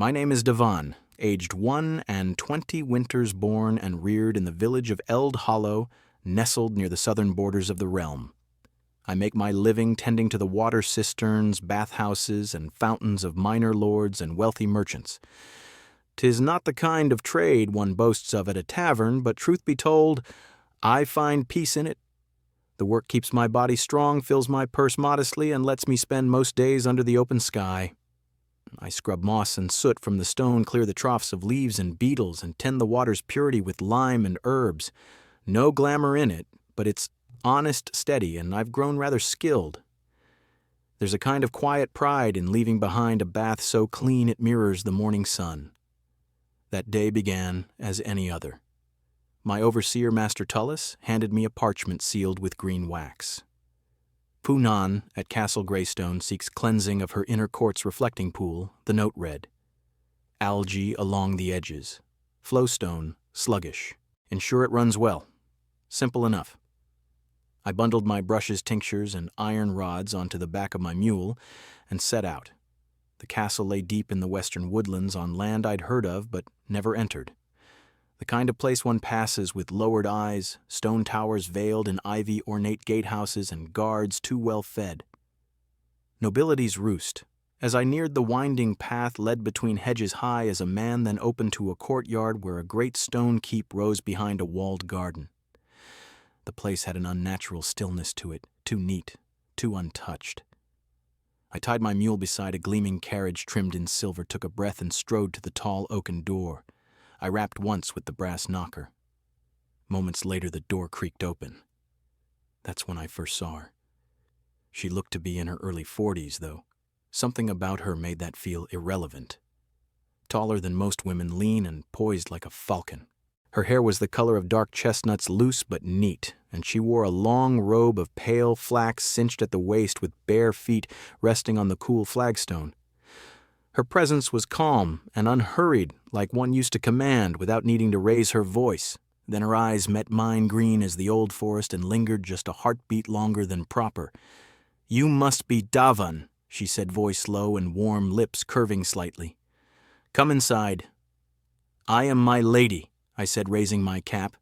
My name is Devon, aged 1 and 20 winters born and reared in the village of Eld Hollow, nestled near the southern borders of the realm. I make my living tending to the water cisterns, bathhouses, and fountains of minor lords and wealthy merchants. 'Tis not the kind of trade one boasts of at a tavern, but truth be told, I find peace in it. The work keeps my body strong, fills my purse modestly, and lets me spend most days under the open sky. I scrub moss and soot from the stone, clear the troughs of leaves and beetles, and tend the water's purity with lime and herbs. No glamour in it, but it's honest, steady, and I've grown rather skilled. There's a kind of quiet pride in leaving behind a bath so clean it mirrors the morning sun. That day began as any other. My overseer, Master Tullis, handed me a parchment sealed with green wax. Punan at Castle Greystone seeks cleansing of her inner court's reflecting pool, the note read. Algae along the edges. Flowstone, sluggish. Ensure it runs well. Simple enough. I bundled my brushes, tinctures, and iron rods onto the back of my mule and set out. The castle lay deep in the western woodlands on land I'd heard of but never entered. The kind of place one passes with lowered eyes, stone towers veiled in ivy-ornate gatehouses, and guards too well fed. Nobility's roost. As I neared the winding path led between hedges high as a man then opened to a courtyard where a great stone keep rose behind a walled garden. The place had an unnatural stillness to it, too neat, too untouched. I tied my mule beside a gleaming carriage trimmed in silver, took a breath, and strode to the tall oaken door. I rapped once with the brass knocker. Moments later, the door creaked open. That's when I first saw her. She looked to be in her early 40s, though. Something about her made that feel irrelevant. Taller than most women, lean and poised like a falcon. Her hair was the color of dark chestnuts, loose but neat, and she wore a long robe of pale flax cinched at the waist with bare feet resting on the cool flagstone. Her presence was calm and unhurried, like one used to command without needing to raise her voice. Then her eyes met mine, green as the old forest, and lingered just a heartbeat longer than proper. "You must be Davan," she said, voice low and warm, lips curving slightly. "Come inside." "I am my lady," I said, raising my cap,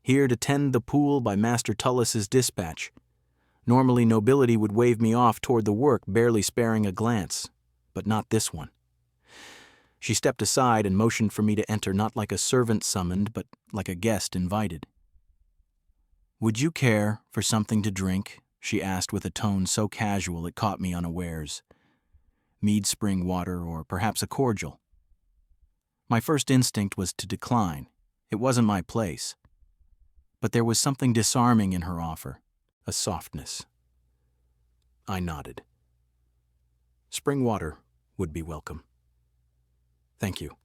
"here to tend the pool by Master Tullis's dispatch." Normally nobility would wave me off toward the work, barely sparing a glance, but not this one. She stepped aside and motioned for me to enter, not like a servant summoned, but like a guest invited. "Would you care for something to drink?" she asked with a tone so casual it caught me unawares. Mead spring water, or perhaps a cordial. My first instinct was to decline. It wasn't my place. But there was something disarming in her offer, a softness. I nodded. Spring water would be welcome. "Thank you."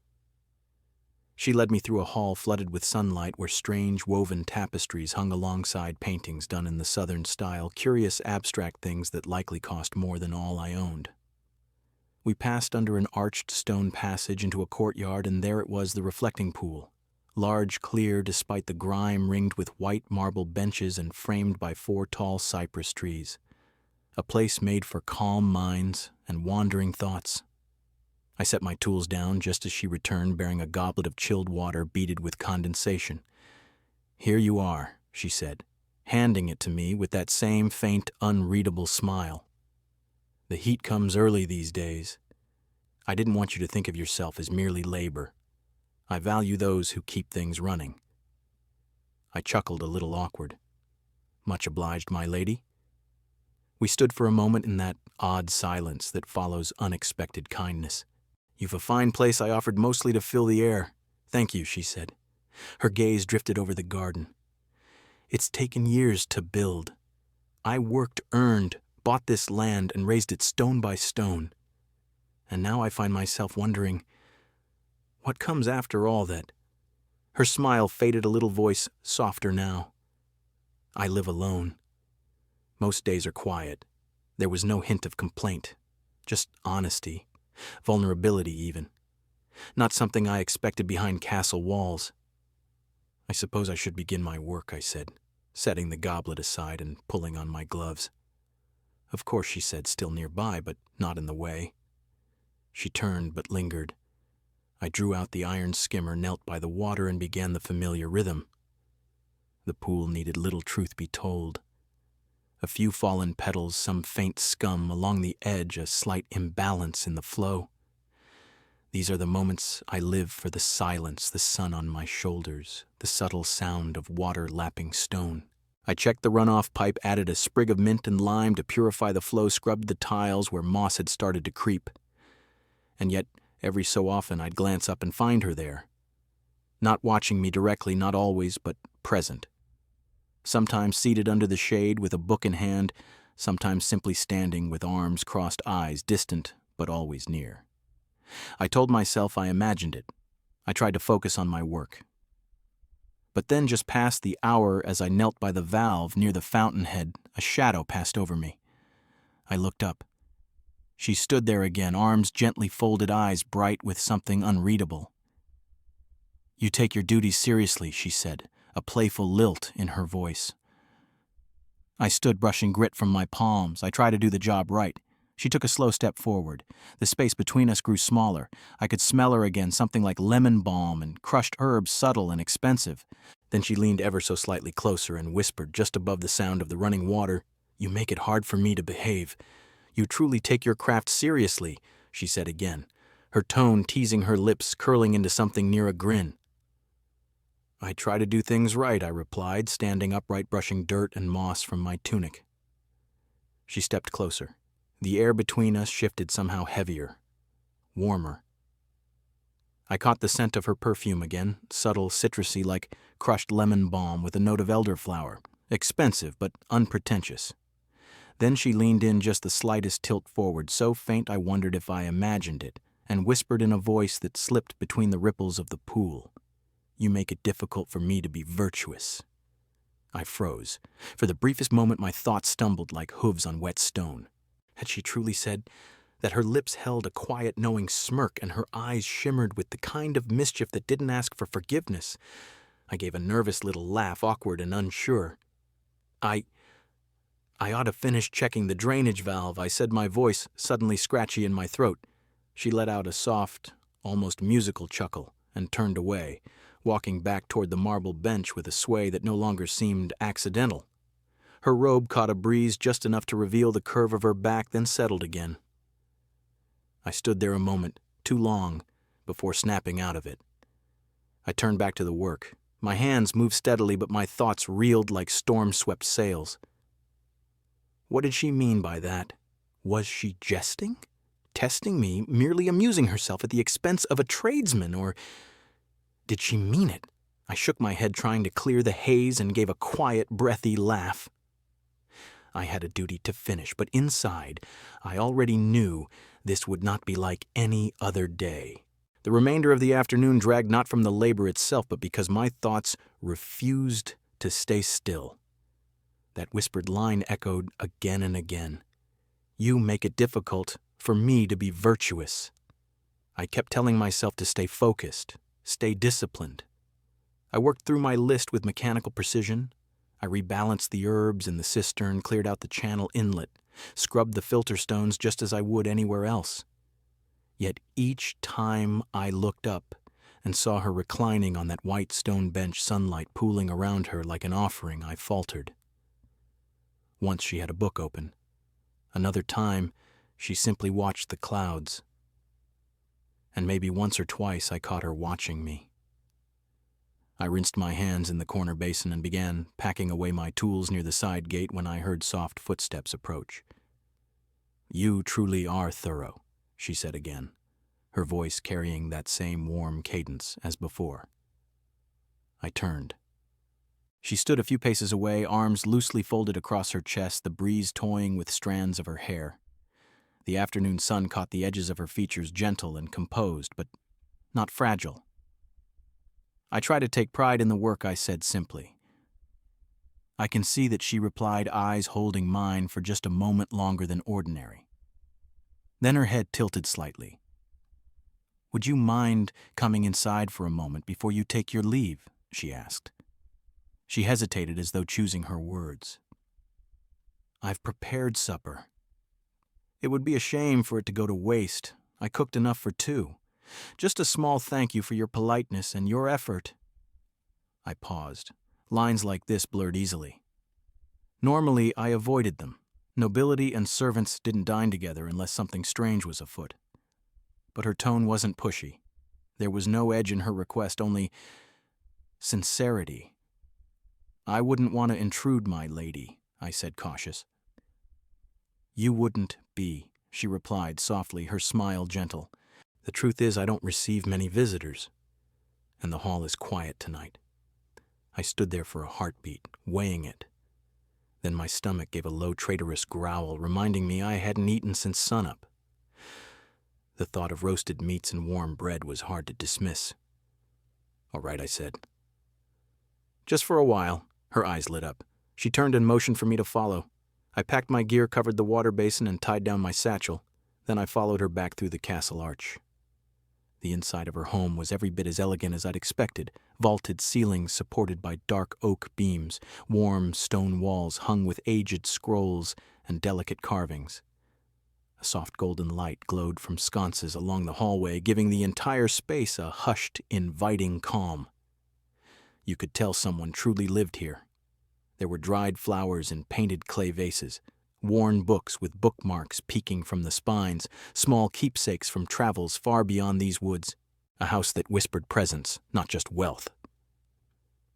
She led me through a hall flooded with sunlight where strange woven tapestries hung alongside paintings done in the southern style, curious abstract things that likely cost more than all I owned. We passed under an arched stone passage into a courtyard, and there it was, the reflecting pool. Large, clear, despite the grime, ringed with white marble benches and framed by 4 tall cypress trees. A place made for calm minds and wandering thoughts. I set my tools down just as she returned, bearing a goblet of chilled water beaded with condensation. "Here you are," she said, handing it to me with that same faint, unreadable smile. "The heat comes early these days. I didn't want you to think of yourself as merely labor. I value those who keep things running." I chuckled, a little awkward. "Much obliged, my lady." We stood for a moment in that odd silence that follows unexpected kindness. "You've a fine place," I offered, "mostly to fill the air." "Thank you," she said. Her gaze drifted over the garden. "It's taken years to build. I worked, earned, bought this land, and raised it stone by stone. And now I find myself wondering, what comes after all that?" Her smile faded, a little, voice softer now. "I live alone. Most days are quiet." There was no hint of complaint, just honesty. Vulnerability, even. Not something I expected behind castle walls. "I suppose I should begin my work," I said, setting the goblet aside and pulling on my gloves. "Of course," she said, still nearby, but not in the way. She turned but lingered. I drew out the iron skimmer, knelt by the water, and began the familiar rhythm. The pool needed little truth be told. A few fallen petals, some faint scum along the edge, a slight imbalance in the flow. These are the moments I live for: the silence, the sun on my shoulders, the subtle sound of water lapping stone. I checked the runoff pipe, added a sprig of mint and lime to purify the flow, scrubbed the tiles where moss had started to creep. And yet, every so often, I'd glance up and find her there. Not watching me directly, not always, but present. Sometimes seated under the shade with a book in hand, sometimes simply standing with arms crossed, eyes distant, but always near. I told myself I imagined it. I tried to focus on my work. But then, just past the hour, as I knelt by the valve near the fountainhead, a shadow passed over me. I looked up. She stood there again, arms gently folded, eyes bright with something unreadable. "You take your duties seriously," she said, a playful lilt in her voice. I stood, brushing grit from my palms. I tried to do the job right. She took a slow step forward. The space between us grew smaller. I could smell her again, something like lemon balm and crushed herbs, subtle and expensive. Then she leaned ever so slightly closer and whispered, just above the sound of the running water, "You make it hard for me to behave. You truly take your craft seriously," she said again, her tone teasing, her lips curling into something near a grin. "I try to do things right," I replied, standing upright, brushing dirt and moss from my tunic. She stepped closer. The air between us shifted somehow heavier, warmer. I caught the scent of her perfume again, subtle, citrusy, like crushed lemon balm with a note of elderflower, expensive but unpretentious. Then she leaned in just the slightest tilt forward, so faint I wondered if I imagined it, and whispered in a voice that slipped between the ripples of the pool, "You make it difficult for me to be virtuous." I froze. For the briefest moment my thoughts stumbled like hooves on wet stone. Had she truly said that? Her lips held a quiet, knowing smirk, and her eyes shimmered with the kind of mischief that didn't ask for forgiveness. I gave a nervous little laugh, awkward and unsure. I ought to finish checking the drainage valve," I said, my voice suddenly scratchy in my throat. She let out a soft, almost musical chuckle and turned away, walking back toward the marble bench with a sway that no longer seemed accidental. Her robe caught a breeze just enough to reveal the curve of her back, then settled again. I stood there a moment, too long, before snapping out of it. I turned back to the work. My hands moved steadily, but my thoughts reeled like storm-swept sails. What did she mean by that? Was she jesting? Testing me, merely amusing herself at the expense of a tradesman, or did she mean it? I shook my head, trying to clear the haze, and gave a quiet, breathy laugh. I had a duty to finish, but inside, I already knew this would not be like any other day. The remainder of the afternoon dragged not from the labor itself, but because my thoughts refused to stay still. That whispered line echoed again and again. "You make it difficult for me to be virtuous." I kept telling myself to stay focused, stay disciplined. I worked through my list with mechanical precision. I rebalanced the herbs in the cistern, cleared out the channel inlet, scrubbed the filter stones just as I would anywhere else. Yet each time I looked up and saw her reclining on that white stone bench, sunlight pooling around her like an offering, I faltered. Once she had a book open. Another time, she simply watched the clouds. And maybe once or twice I caught her watching me. I rinsed my hands in the corner basin and began packing away my tools near the side gate when I heard soft footsteps approach. "You truly are thorough," she said again, her voice carrying that same warm cadence as before. I turned. She stood a few paces away, arms loosely folded across her chest, the breeze toying with strands of her hair. The afternoon sun caught the edges of her features, gentle and composed, but not fragile. "I try to take pride in the work," I said simply. I can see that she replied, eyes holding mine for just a moment longer than ordinary. Then her head tilted slightly. "Would you mind coming inside for a moment before you take your leave?" she asked. She hesitated as though choosing her words. "I've prepared supper. It would be a shame for it to go to waste. I cooked enough for two. Just a small thank you for your politeness and your effort. I paused. Lines like this blurred easily. Normally, I avoided them. Nobility and servants didn't dine together unless something strange was afoot. But her tone wasn't pushy. There was no edge in her request, only sincerity. I wouldn't want to intrude, my lady, I said, cautious. You wouldn't be, she replied softly, her smile gentle. The truth is, I don't receive many visitors, and the hall is quiet tonight. I stood there for a heartbeat, weighing it. Then my stomach gave a low traitorous growl, reminding me I hadn't eaten since sunup. The thought of roasted meats and warm bread was hard to dismiss. All right, I said. Just for a while. Her eyes lit up. She turned and motioned for me to follow. I packed my gear, covered the water basin, and tied down my satchel. Then I followed her back through the castle arch. The inside of her home was every bit as elegant as I'd expected, vaulted ceilings supported by dark oak beams, warm stone walls hung with aged scrolls and delicate carvings. A soft golden light glowed from sconces along the hallway, giving the entire space a hushed, inviting calm. You could tell someone truly lived here. There were dried flowers in painted clay vases, worn books with bookmarks peeking from the spines, small keepsakes from travels far beyond these woods, a house that whispered presence, not just wealth.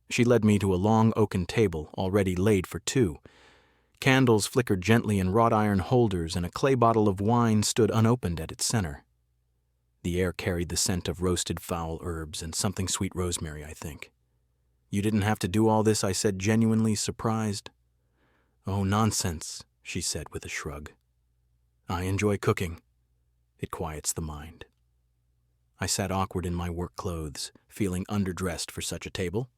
She led me to a long oaken table, already laid for two. Candles flickered gently in wrought iron holders, and a clay bottle of wine stood unopened at its center. The air carried the scent of roasted foul herbs and something sweet rosemary, I think. You didn't have to do all this, I said, genuinely surprised. Oh, nonsense, she said with a shrug. I enjoy cooking. It quiets the mind. I sat awkward in my work clothes, feeling underdressed for such a table.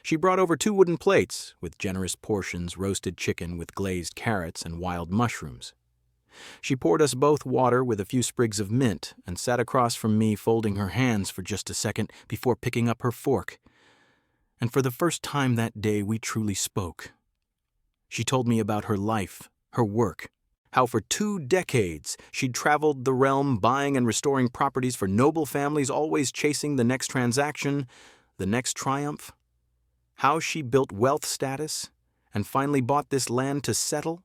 She brought over 2 wooden plates with generous portions roasted chicken with glazed carrots and wild mushrooms. She poured us both water with a few sprigs of mint and sat across from me, folding her hands for just a second before picking up her fork. And for the first time that day, we truly spoke. She told me about her life, her work, how for 2 decades she'd traveled the realm buying and restoring properties for noble families, always chasing the next transaction, the next triumph. How she built wealth status and finally bought this land to settle.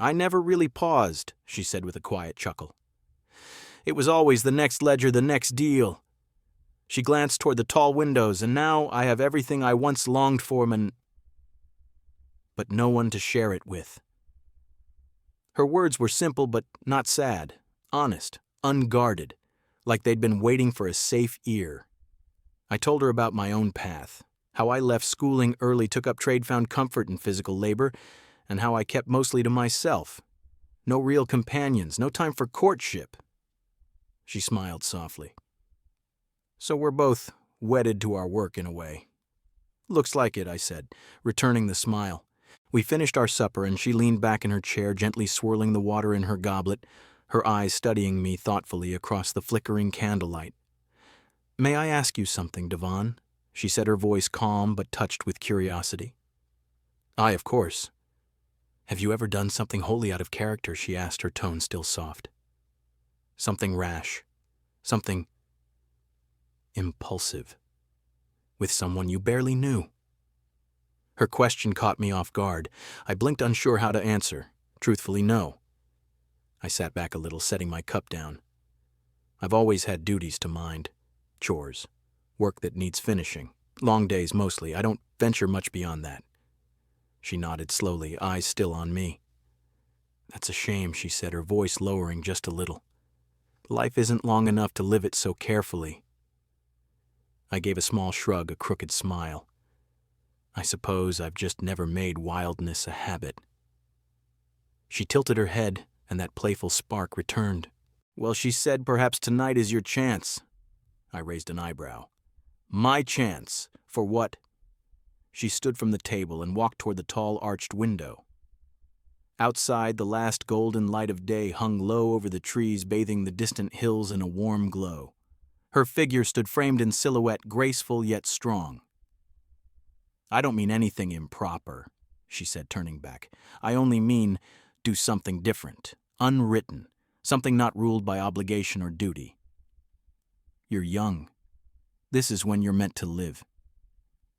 I never really paused, she said with a quiet chuckle. It was always the next ledger, the next deal. She glanced toward the tall windows, and now I have everything I once longed for, but no one to share it with. Her words were simple but not sad, honest, unguarded, like they'd been waiting for a safe ear. I told her about my own path, how I left schooling early, took up trade, found comfort in physical labor, and how I kept mostly to myself. No real companions, no time for courtship. She smiled softly. So we're both wedded to our work in a way. Looks like it, I said, returning the smile. We finished our supper, and she leaned back in her chair, gently swirling the water in her goblet, her eyes studying me thoughtfully across the flickering candlelight. May I ask you something, Devon? She said, her voice calm but touched with curiosity. Aye, of course. Have you ever done something wholly out of character? She asked, her tone still soft. Something rash. Something impulsive. With someone you barely knew. Her question caught me off guard. I blinked, unsure how to answer. Truthfully, no. I sat back a little, setting my cup down. I've always had duties to mind. Chores. Work that needs finishing. Long days mostly. I don't venture much beyond that. She nodded slowly, eyes still on me. That's a shame, she said, her voice lowering just a little. Life isn't long enough to live it so carefully. I gave a small shrug, a crooked smile. I suppose I've just never made wildness a habit. She tilted her head, and that playful spark returned. Well, she said, perhaps tonight is your chance. I raised an eyebrow. My chance? For what? She stood from the table and walked toward the tall arched window. Outside, the last golden light of day hung low over the trees, bathing the distant hills in a warm glow. Her figure stood framed in silhouette, graceful yet strong. I don't mean anything improper, she said, turning back. I only mean do something different, unwritten, something not ruled by obligation or duty. You're young. This is when you're meant to live,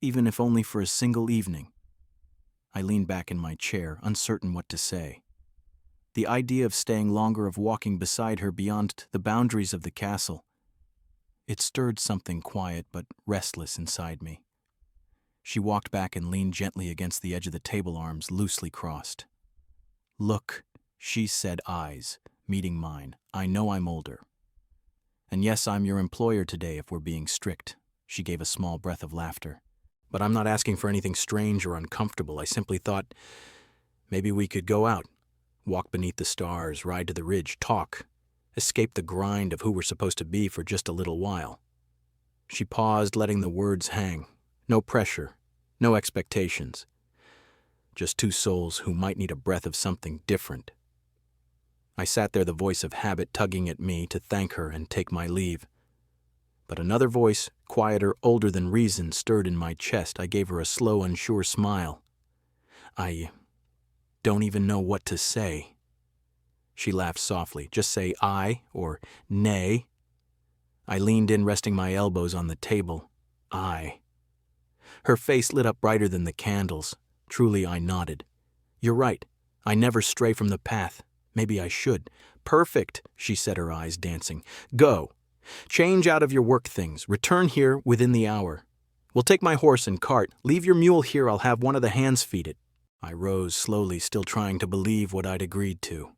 even if only for a single evening." I leaned back in my chair, uncertain what to say. The idea of staying longer, of walking beside her beyond the boundaries of the castle, it stirred something quiet but restless inside me. She walked back and leaned gently against the edge of the table, arms loosely crossed. "Look," she said, eyes meeting mine. "I know I'm older. And yes, I'm your employer today if we're being strict." She gave a small breath of laughter. "But I'm not asking for anything strange or uncomfortable. I simply thought maybe we could go out, walk beneath the stars, ride to the ridge, talk, escape the grind of who we're supposed to be for just a little while." She paused, letting the words hang. No pressure, no expectations. Just two souls who might need a breath of something different. I sat there, the voice of habit tugging at me to thank her and take my leave. But another voice, quieter, older than reason, stirred in my chest. I gave her a slow, unsure smile. "I don't even know what to say." She laughed softly. "Just say I or nay." I leaned in, resting my elbows on the table. "I." Her face lit up brighter than the candles. Truly, I nodded. "You're right. I never stray from the path. Maybe I should." "Perfect," she said, her eyes dancing. "Go. Change out of your work things. Return here within the hour. We'll take my horse and cart. Leave your mule here. I'll have one of the hands feed it." I rose slowly, still trying to believe what I'd agreed to.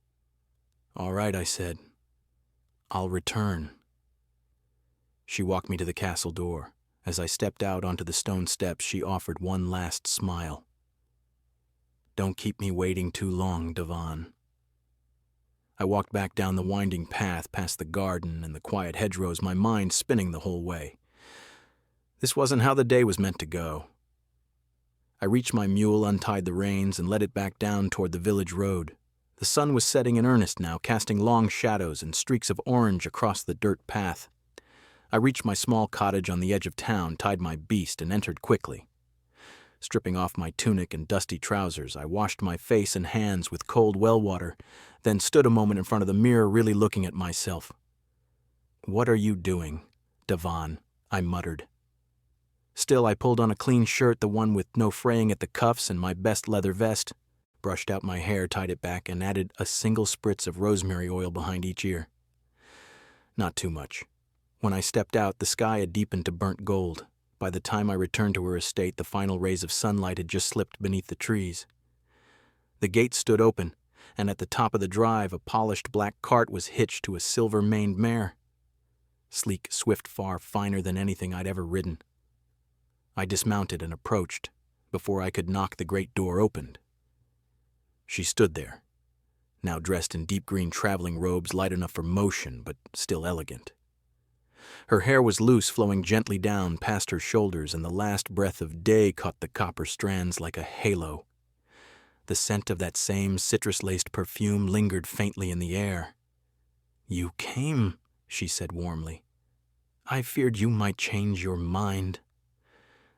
"All right," I said. "I'll return." She walked me to the castle door. As I stepped out onto the stone steps, she offered one last smile. "Don't keep me waiting too long, Devon." I walked back down the winding path, past the garden and the quiet hedgerows, my mind spinning the whole way. This wasn't how the day was meant to go. I reached my mule, untied the reins, and led it back down toward the village road. The sun was setting in earnest now, casting long shadows and streaks of orange across the dirt path. I reached my small cottage on the edge of town, tied my beast, and entered quickly. Stripping off my tunic and dusty trousers, I washed my face and hands with cold well water, then stood a moment in front of the mirror, really looking at myself. "What are you doing, Devon?" I muttered. Still, I pulled on a clean shirt, the one with no fraying at the cuffs, and my best leather vest, brushed out my hair, tied it back, and added a single spritz of rosemary oil behind each ear. Not too much. When I stepped out, the sky had deepened to burnt gold. By the time I returned to her estate, the final rays of sunlight had just slipped beneath the trees. The gate stood open, and at the top of the drive, a polished black cart was hitched to a silver-maned mare. Sleek, swift, far finer than anything I'd ever ridden. I dismounted and approached. Before I could knock, the great door opened. She stood there, now dressed in deep green traveling robes, light enough for motion, but still elegant. Her hair was loose, flowing gently down past her shoulders, and the last breath of day caught the copper strands like a halo. The scent of that same citrus-laced perfume lingered faintly in the air. "You came," she said warmly. "I feared you might change your mind."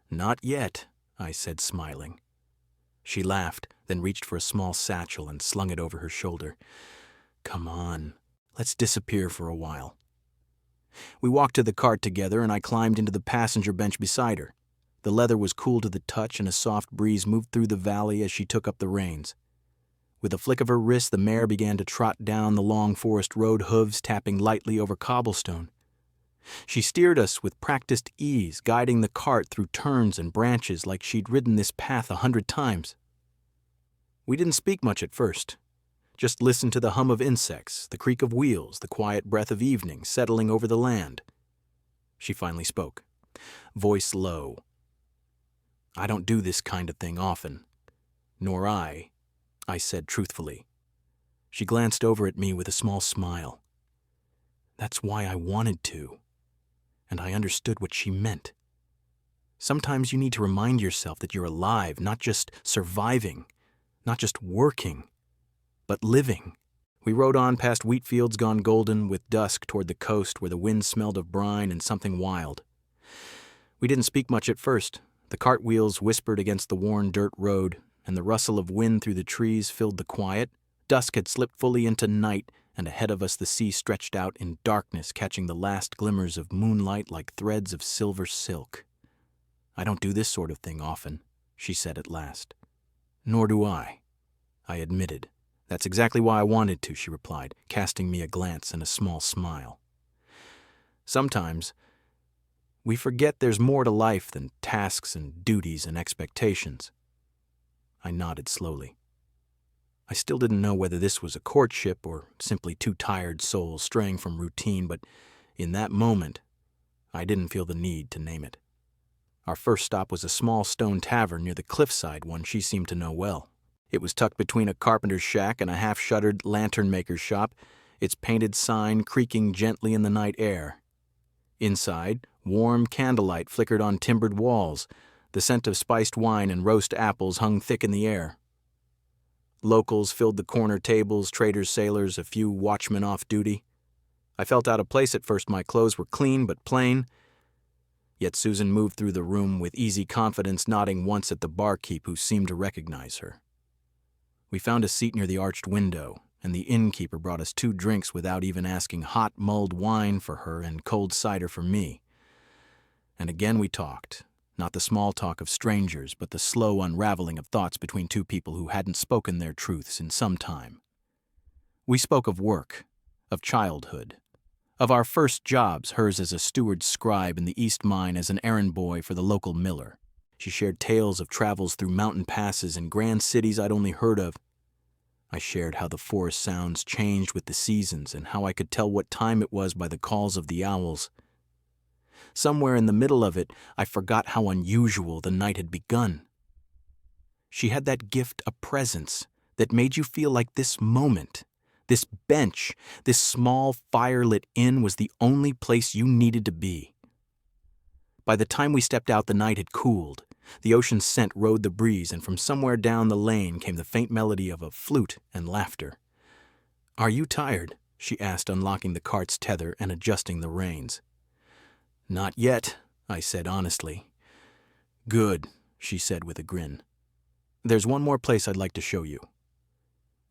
"Not yet," I said, smiling. She laughed, then reached for a small satchel and slung it over her shoulder. "Come on, let's disappear for a while." We walked to the cart together, and I climbed into the passenger bench beside her. The leather was cool to the touch, and a soft breeze moved through the valley as she took up the reins. With a flick of her wrist, the mare began to trot down the long forest road, hooves tapping lightly over cobblestone. She steered us with practiced ease, guiding the cart through turns and branches like she'd ridden this path 100 times. We didn't speak much at first. Just listened to the hum of insects, the creak of wheels, the quiet breath of evening settling over the land. She finally spoke, voice low. "I don't do this kind of thing often." "Nor I said truthfully. She glanced over at me with a small smile. That's why I wanted to, and I understood what she meant. Sometimes you need to remind yourself that you're alive, not just surviving, not just working, but living. We rode on past wheat fields gone golden with dusk toward the coast where the wind smelled of brine and something wild. We didn't speak much at first. The cart wheels whispered against the worn dirt road, and the rustle of wind through the trees filled the quiet. Dusk had slipped fully into night, and ahead of us the sea stretched out in darkness, catching the last glimmers of moonlight like threads of silver silk. "I don't do this sort of thing often," she said at last. "Nor do I admitted. "That's exactly why I wanted to," she replied, casting me a glance and a small smile. "Sometimes we forget there's more to life than tasks and duties and expectations." I nodded slowly. I still didn't know whether this was a courtship or simply two tired souls straying from routine, but in that moment, I didn't feel the need to name it. Our first stop was a small stone tavern near the cliffside, one she seemed to know well. It was tucked between a carpenter's shack and a half-shuttered lantern-maker's shop, its painted sign creaking gently in the night air. Inside, warm candlelight flickered on timbered walls. The scent of spiced wine and roast apples hung thick in the air. Locals filled the corner tables, traders, sailors, a few watchmen off duty. I felt out of place at first. My clothes were clean but plain. Yet Susan moved through the room with easy confidence, nodding once at the barkeep who seemed to recognize her. We found a seat near the arched window, and the innkeeper brought us 2 drinks without even asking, hot mulled wine for her and cold cider for me. And again we talked. Not the small talk of strangers, but the slow unraveling of thoughts between 2 people who hadn't spoken their truths in some time. We spoke of work, of childhood, of our first jobs, hers as a steward scribe in the East Mine, as an errand boy for the local miller. She shared tales of travels through mountain passes and grand cities I'd only heard of. I shared how the forest sounds changed with the seasons and how I could tell what time it was by the calls of the owls. Somewhere in the middle of it, I forgot how unusual the night had begun. She had that gift of presence that made you feel like this moment, this bench, this small fire-lit inn was the only place you needed to be. By the time we stepped out, the night had cooled. The ocean's scent rode the breeze, and from somewhere down the lane came the faint melody of a flute and laughter. "Are you tired?" she asked, unlocking the cart's tether and adjusting the reins. "Not yet," I said honestly. "Good," she said with a grin. "There's one more place I'd like to show you."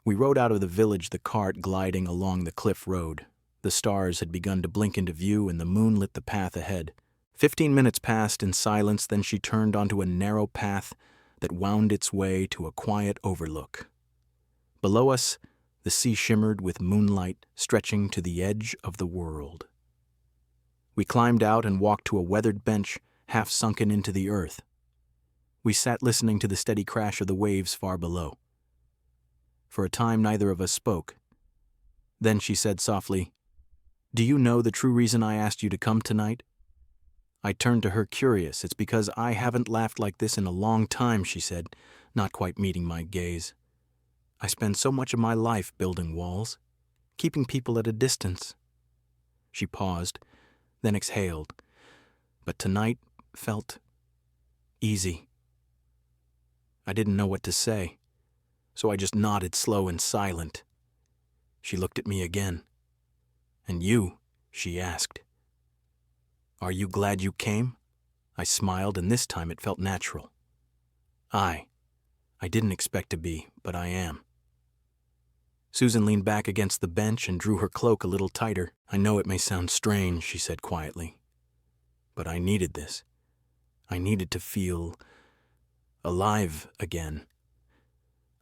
We rode out of the village, the cart gliding along the cliff road. The stars had begun to blink into view, and the moon lit the path ahead. 15 minutes passed in silence, then she turned onto a narrow path that wound its way to a quiet overlook. Below us, the sea shimmered with moonlight stretching to the edge of the world. We climbed out and walked to a weathered bench half sunken into the earth. We sat listening to the steady crash of the waves far below. For a time, neither of us spoke. Then she said softly, "Do you know the true reason I asked you to come tonight?" I turned to her, curious. "It's because I haven't laughed like this in a long time," she said, not quite meeting my gaze. "I spend so much of my life building walls, keeping people at a distance." She paused, then exhaled. But tonight felt easy. I didn't know what to say, so I just nodded, slow and silent. She looked at me again. "And you?" she asked. "Are you glad you came?" I smiled, and this time it felt natural. I didn't expect to be, but I am." Susan leaned back against the bench and drew her cloak a little tighter. "I know it may sound strange," she said quietly, "but I needed this. I needed to feel alive again."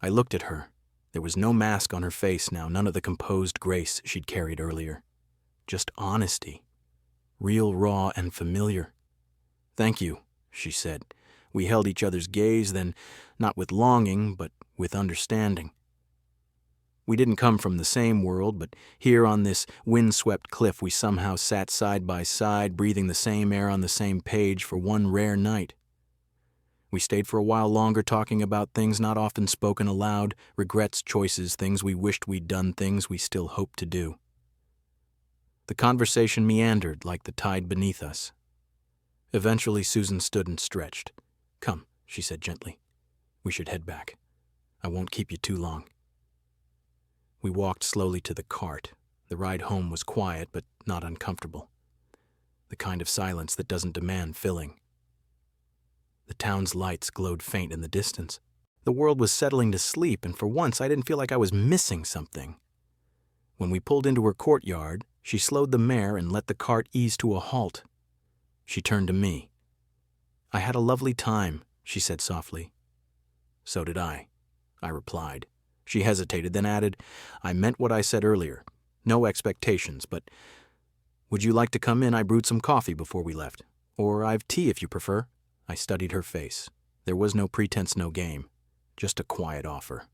I looked at her. There was no mask on her face now, none of the composed grace she'd carried earlier. Just honesty, real, raw, and familiar. "Thank you," she said. We held each other's gaze, then, not with longing, but with understanding. We didn't come from the same world, but here on this wind-swept cliff we somehow sat side by side, breathing the same air on the same page for one rare night. We stayed for a while longer, talking about things not often spoken aloud, regrets, choices, things we wished we'd done, things we still hoped to do. The conversation meandered like the tide beneath us. Eventually Susan stood and stretched. "Come," she said gently. "We should head back. I won't keep you too long." We walked slowly to the cart. The ride home was quiet, but not uncomfortable. The kind of silence that doesn't demand filling. The town's lights glowed faint in the distance. The world was settling to sleep, and for once I didn't feel like I was missing something. When we pulled into her courtyard, she slowed the mare and let the cart ease to a halt. She turned to me. "I had a lovely time," she said softly. "So did I replied. She hesitated, then added, "I meant what I said earlier. No expectations, but would you like to come in? I brewed some coffee before we left. Or I've tea if you prefer." I studied her face. There was no pretense, no game. Just a quiet offer.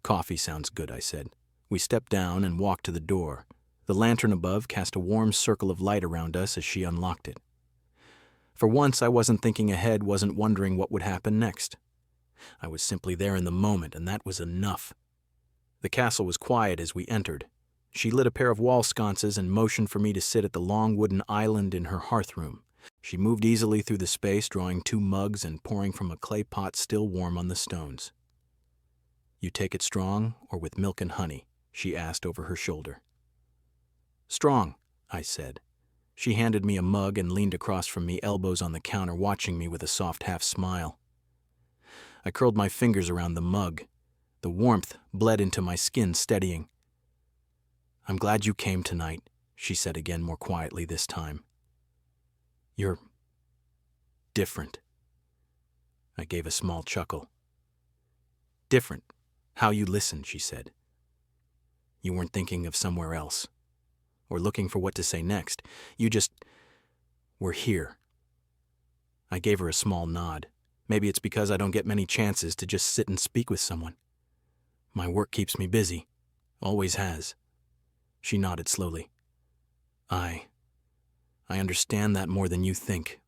"Coffee sounds good," I said. We stepped down and walked to the door. The lantern above cast a warm circle of light around us as she unlocked it. For once, I wasn't thinking ahead, wasn't wondering what would happen next. I was simply there in the moment, and that was enough. The castle was quiet as we entered. She lit a pair of wall sconces and motioned for me to sit at the long wooden island in her hearthroom. She moved easily through the space, drawing 2 mugs and pouring from a clay pot still warm on the stones. "You take it strong or with milk and honey?" she asked over her shoulder. "Strong," I said. She handed me a mug and leaned across from me, elbows on the counter, watching me with a soft half-smile. I curled my fingers around the mug. The warmth bled into my skin, steadying. "I'm glad you came tonight," she said again, more quietly this time. "You're different." I gave a small chuckle. "Different. How you listen," she said. "You weren't thinking of somewhere else, or looking for what to say next. You just were here." I gave her a small nod. Maybe it's because I don't get many chances to just sit and speak with someone. My work keeps me busy. Always has. She nodded slowly. I understand that more than you think."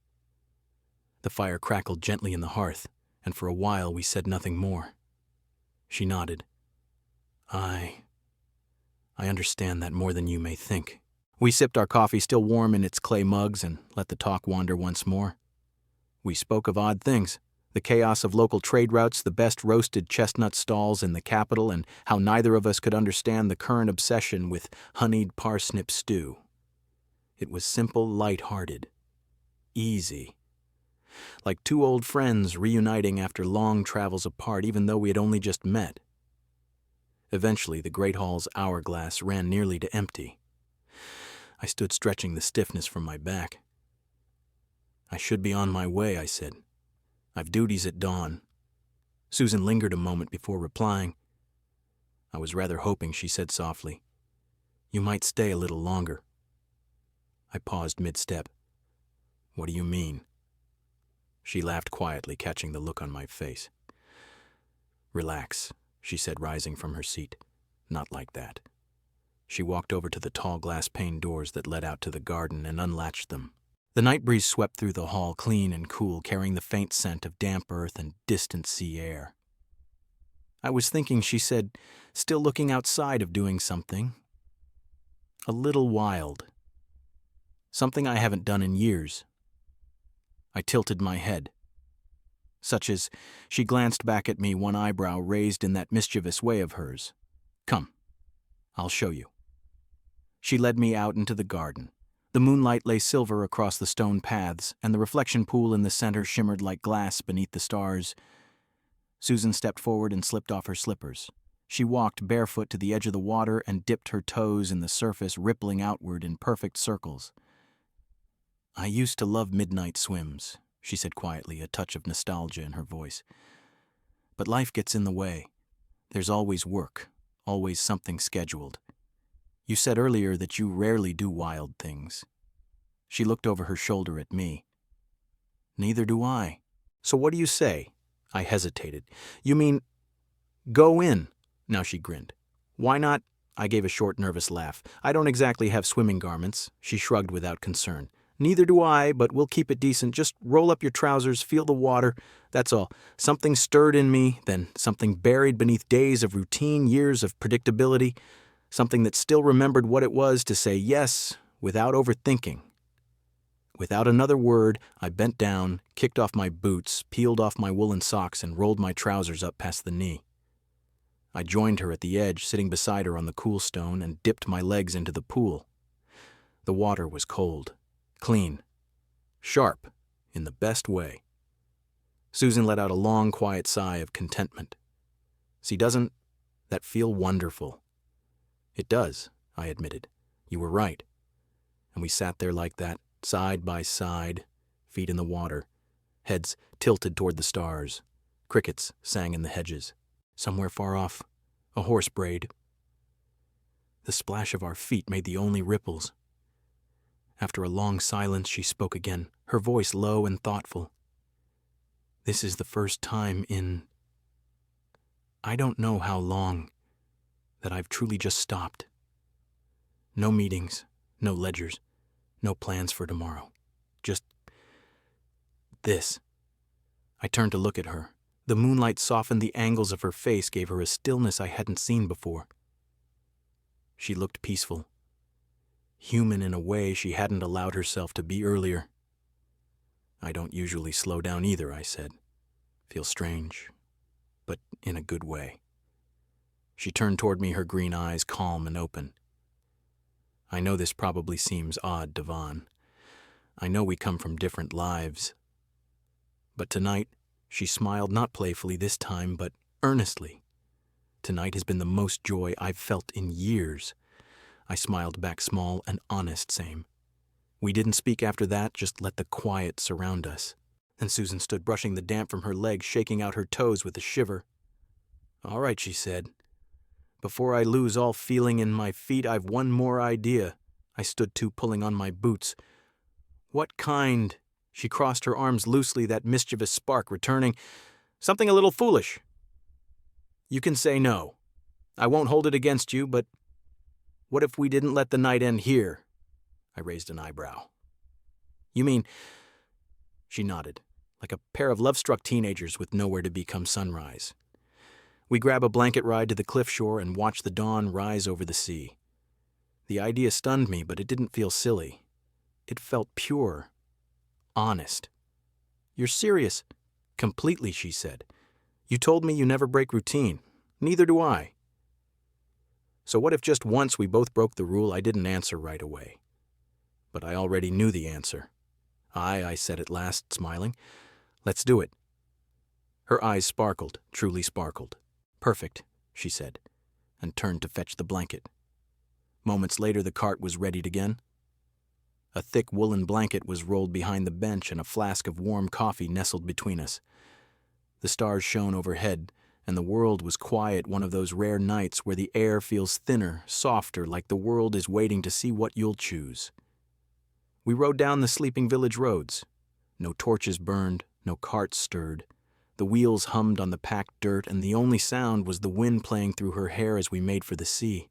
The fire crackled gently in the hearth, and for a while we said nothing more. She nodded. I understand that more than you may think." We sipped our coffee, still warm in its clay mugs, and let the talk wander once more. We spoke of odd things. The chaos of local trade routes, the best roasted chestnut stalls in the capital, and how neither of us could understand the current obsession with honeyed parsnip stew. It was simple, light-hearted, easy. Like 2 old friends reuniting after long travels apart, even though we had only just met. Eventually, the great hall's hourglass ran nearly to empty. I stood stretching the stiffness from my back. "I should be on my way," I said. "I've duties at dawn." Susan lingered a moment before replying. I was rather hoping, she said softly, "You might stay a little longer." I paused mid-step. "What do you mean?" She laughed quietly, catching the look on my face. "Relax," she said, rising from her seat. "Not like that." She walked over to the tall glass-pane doors that led out to the garden and unlatched them. The night breeze swept through the hall, clean and cool, carrying the faint scent of damp earth and distant sea air. "I was thinking," she said, still looking outside, "of doing something a little wild. Something I haven't done in years." I tilted my head. Such as, she glanced back at me, one eyebrow raised in that mischievous way of hers. "Come, I'll show you." She led me out into the garden. The moonlight lay silver across the stone paths, and the reflection pool in the center shimmered like glass beneath the stars. Susan stepped forward and slipped off her slippers. She walked barefoot to the edge of the water and dipped her toes in the surface, rippling outward in perfect circles. "I used to love midnight swims," she said quietly, a touch of nostalgia in her voice. "But life gets in the way. There's always work, always something scheduled. You said earlier that you rarely do wild things." She looked over her shoulder at me. "Neither do I." "So what do you say?" I hesitated. "You mean, go in?" Now she grinned. "Why not?" I gave a short, nervous laugh. "I don't exactly have swimming garments." She shrugged without concern. "Neither do I, but we'll keep it decent. Just roll up your trousers, feel the water. That's all." Something stirred in me, then something buried beneath days of routine, years of predictability. Something that still remembered what it was to say yes without overthinking. Without another word, I bent down, kicked off my boots, peeled off my woolen socks, and rolled my trousers up past the knee. I joined her at the edge, sitting beside her on the cool stone, and dipped my legs into the pool. The water was cold, clean, sharp, in the best way. Susan let out a long, quiet sigh of contentment. "See, doesn't that feel wonderful?" "It does," I admitted. "You were right." And we sat there like that, side by side, feet in the water, heads tilted toward the stars. Crickets sang in the hedges. Somewhere far off, a horse brayed. The splash of our feet made the only ripples. After a long silence, she spoke again, her voice low and thoughtful. "This is the first time I don't know how long, that I've truly just stopped. No meetings, no ledgers, no plans for tomorrow. Just this." I turned to look at her. The moonlight softened the angles of her face, gave her a stillness I hadn't seen before. She looked peaceful, human in a way she hadn't allowed herself to be earlier. "I don't usually slow down either," I said. "Feels strange, but in a good way." She turned toward me, her green eyes calm and open. "I know this probably seems odd, Devon. I know we come from different lives. But tonight," she smiled not playfully this time, but earnestly, "tonight has been the most joy I've felt in years." I smiled back, small and honest same. We didn't speak after that, just let the quiet surround us. Then Susan stood brushing the damp from her legs, shaking out her toes with a shiver. "All right," she said. "Before I lose all feeling in my feet, I've one more idea." I stood to, pulling on my boots. "What kind?" She crossed her arms loosely, that mischievous spark returning. "Something a little foolish. You can say no. I won't hold it against you, but what if we didn't let the night end here?" I raised an eyebrow. "You mean—" She nodded, like a pair of love-struck teenagers with nowhere to become sunrise. We grab a blanket ride to the cliff shore and watch the dawn rise over the sea. The idea stunned me, but it didn't feel silly. It felt pure, honest. "You're serious?" "Completely," she said. "You told me you never break routine. Neither do I." So what if just once we both broke the rule? I didn't answer right away. But I already knew the answer. I said at last, smiling. "Let's do it." Her eyes sparkled, truly sparkled. "Perfect," she said, and turned to fetch the blanket. Moments later, the cart was readied again. A thick woolen blanket was rolled behind the bench, and a flask of warm coffee nestled between us. The stars shone overhead, and the world was quiet, one of those rare nights where the air feels thinner, softer, like the world is waiting to see what you'll choose. We rode down the sleeping village roads. No torches burned, no carts stirred. The wheels hummed on the packed dirt, and the only sound was the wind playing through her hair as we made for the sea.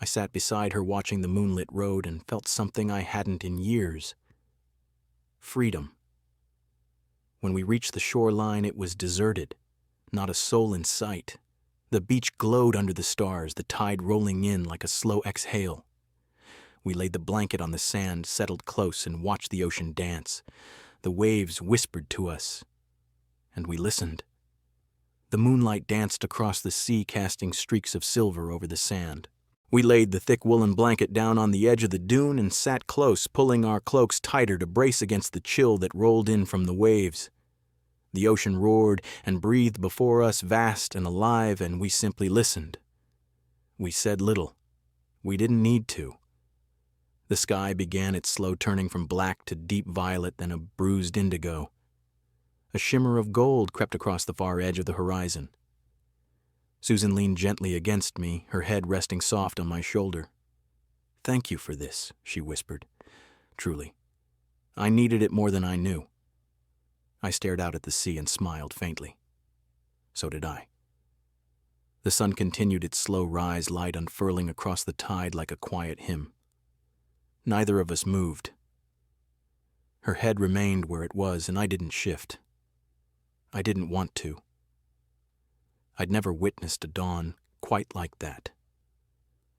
I sat beside her watching the moonlit road and felt something I hadn't in years. Freedom. When we reached the shoreline, it was deserted. Not a soul in sight. The beach glowed under the stars, the tide rolling in like a slow exhale. We laid the blanket on the sand, settled close, and watched the ocean dance. The waves whispered to us, and we listened. The moonlight danced across the sea, casting streaks of silver over the sand. We laid the thick woolen blanket down on the edge of the dune and sat close, pulling our cloaks tighter to brace against the chill that rolled in from the waves. The ocean roared and breathed before us, vast and alive, and we simply listened. We said little. We didn't need to. The sky began its slow turning from black to deep violet, then a bruised indigo. A shimmer of gold crept across the far edge of the horizon. Susan leaned gently against me, her head resting soft on my shoulder. "Thank you for this," she whispered. "Truly. I needed it more than I knew." I stared out at the sea and smiled faintly. So did I. The sun continued its slow rise, light unfurling across the tide like a quiet hymn. Neither of us moved. Her head remained where it was, and I didn't shift. I didn't want to. I'd never witnessed a dawn quite like that.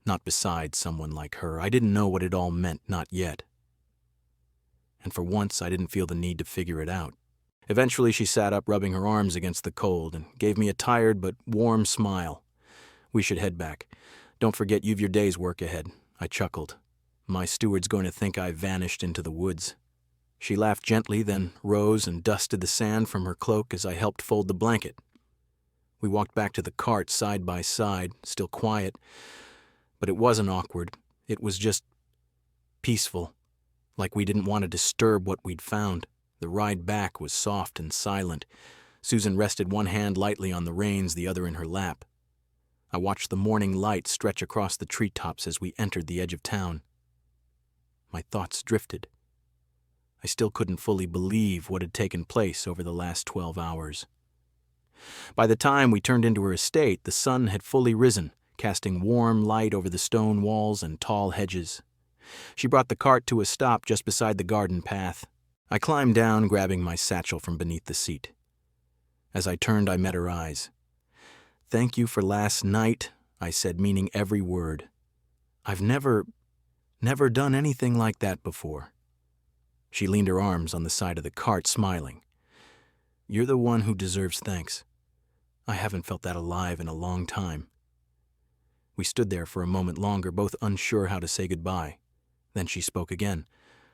Not beside someone like her. I didn't know what it all meant, not yet. And for once, I didn't feel the need to figure it out. Eventually, she sat up, rubbing her arms against the cold, and gave me a tired but warm smile. "We should head back. Don't forget you've your day's work ahead." I chuckled. "My steward's going to think I vanished into the woods." She laughed gently, then rose and dusted the sand from her cloak as I helped fold the blanket. We walked back to the cart side by side, still quiet, But it wasn't awkward. It was just peaceful, like we didn't want to disturb what we'd found. The ride back was soft and silent. Susan rested one hand lightly on the reins, the other in her lap. I watched the morning light stretch across the treetops as we entered the edge of town. My thoughts drifted. I still couldn't fully believe what had taken place over the last 12 hours. By the time we turned into her estate, the sun had fully risen, casting warm light over the stone walls and tall hedges. She brought the cart to a stop just beside the garden path. I climbed down, grabbing my satchel from beneath the seat. As I turned, I met her eyes. "Thank you for last night," I said, meaning every word. "I've never done anything like that before." She leaned her arms on the side of the cart, smiling. "You're the one who deserves thanks. I haven't felt that alive in a long time." We stood there for a moment longer, both unsure how to say goodbye. Then she spoke again,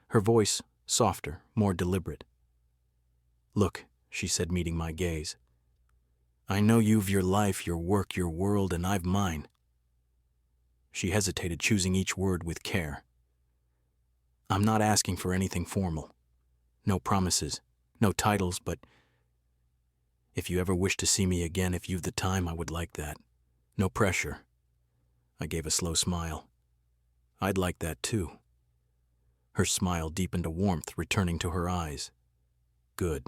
her voice softer, more deliberate. "Look," she said, meeting my gaze. "I know you've your life, your work, your world, and I've mine." She hesitated, choosing each word with care. "I'm not asking for anything formal. No promises, no titles, but if you ever wish to see me again, if you've the time, I would like that. No pressure." I gave a slow smile. "I'd like that too." Her smile deepened a warmth, returning to her eyes. "Good."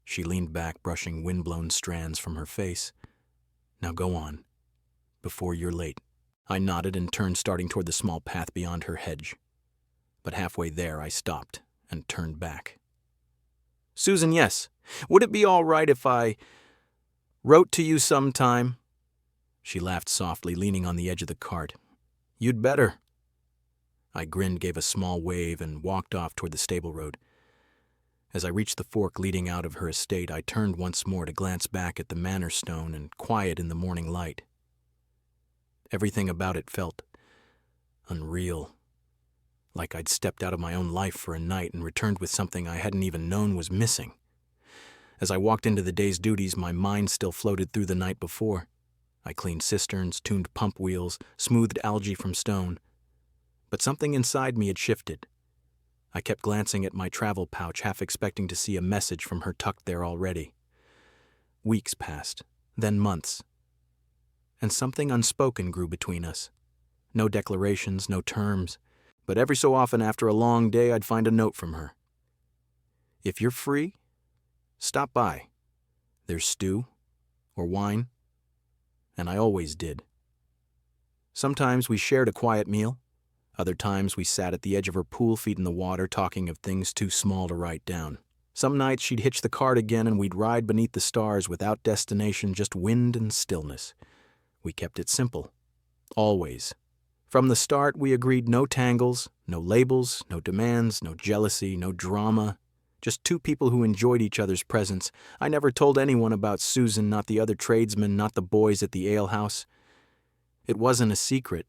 She leaned back, brushing wind-blown strands from her face. "Now go on, before you're late." I nodded and turned, starting toward the small path beyond her hedge. But halfway there, I stopped and turned back. "Susan, yes. Would it be all right if I wrote to you sometime?" She laughed softly, leaning on the edge of the cart. "You'd better." I grinned, gave a small wave, and walked off toward the stable road. As I reached the fork leading out of her estate, I turned once more to glance back at the manor stone and quiet in the morning light. Everything about it felt unreal, like I'd stepped out of my own life for a night and returned with something I hadn't even known was missing. As I walked into the day's duties, my mind still floated through the night before. I cleaned cisterns, tuned pump wheels, smoothed algae from stone. But something inside me had shifted. I kept glancing at my travel pouch, half expecting to see a message from her tucked there already. Weeks passed, then months. And something unspoken grew between us. No declarations, no terms. But every so often after a long day, I'd find a note from her. "If you're free, stop by. There's stew or wine." And I always did. Sometimes we shared a quiet meal. Other times we sat at the edge of her pool, feet in the water, talking of things too small to write down. Some nights she'd hitch the cart again and we'd ride beneath the stars without destination, just wind and stillness. We kept it simple. Always. From the start, we agreed no tangles, no labels, no demands, no jealousy, no drama. Just two people who enjoyed each other's presence. I never told anyone about Susan, not the other tradesmen, not the boys at the alehouse. It wasn't a secret.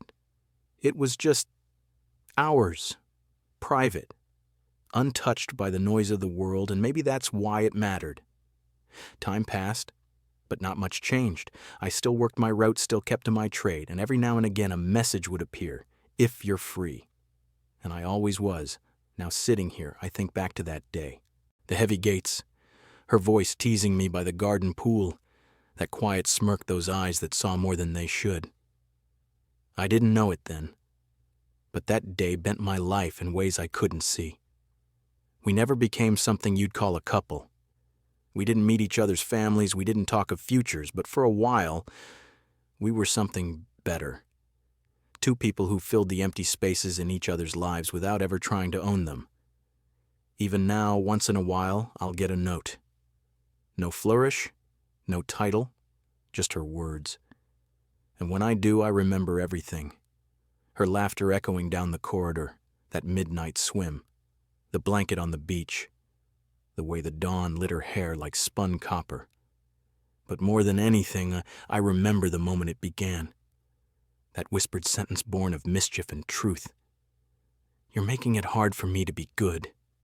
It was just ours. Private. Untouched by the noise of the world, and maybe that's why it mattered. Time passed, but not much changed. I still worked my route, still kept to my trade, and every now and again a message would appear, "If you're free." And I always was. Now sitting here, I think back to that day. The heavy gates, her voice teasing me by the garden pool, that quiet smirk, those eyes that saw more than they should. I didn't know it then, but that day bent my life in ways I couldn't see. We never became something you'd call a couple. We didn't meet each other's families, we didn't talk of futures, but for a while, we were something better. Two people who filled the empty spaces in each other's lives without ever trying to own them. Even now, once in a while, I'll get a note. No flourish, no title, just her words. And when I do, I remember everything. Her laughter echoing down the corridor, that midnight swim, the blanket on the beach, the way the dawn lit her hair like spun copper. But more than anything, I remember the moment it began. That whispered sentence born of mischief and truth. "You're making it hard for me to be good."